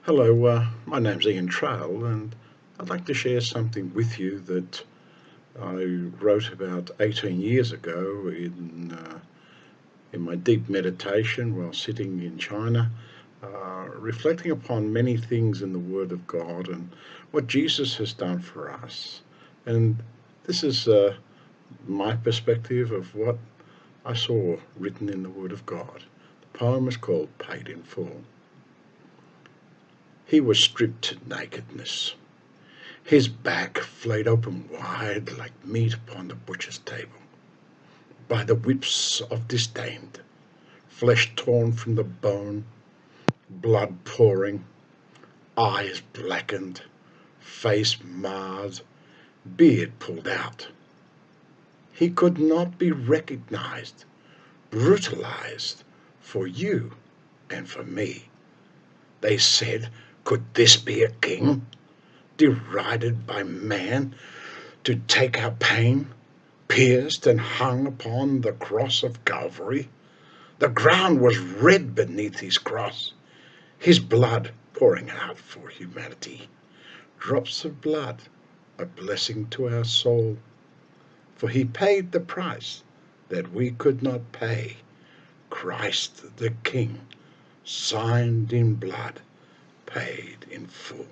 Hello, my name's Ian Traill, and I'd like to share something with you that I wrote about 18 years ago in my deep meditation while sitting in China, reflecting upon many things in the Word of God and what Jesus has done for us. And this is my perspective of what I saw written in the Word of God. The poem is called Paid in Full. He was stripped to nakedness. His back flayed open wide like meat upon the butcher's table, by the whips of disdain, flesh torn from the bone, blood pouring, eyes blackened, face marred, beard pulled out. He could not be recognized, brutalized for you and for me. They said, could this be a king, derided by man, to take our pain, pierced and hung upon the cross of Calvary? The ground was red beneath his cross, his blood pouring out for humanity. Drops of blood, a blessing to our soul, for he paid the price that we could not pay. Christ the King, signed in blood, paid in full.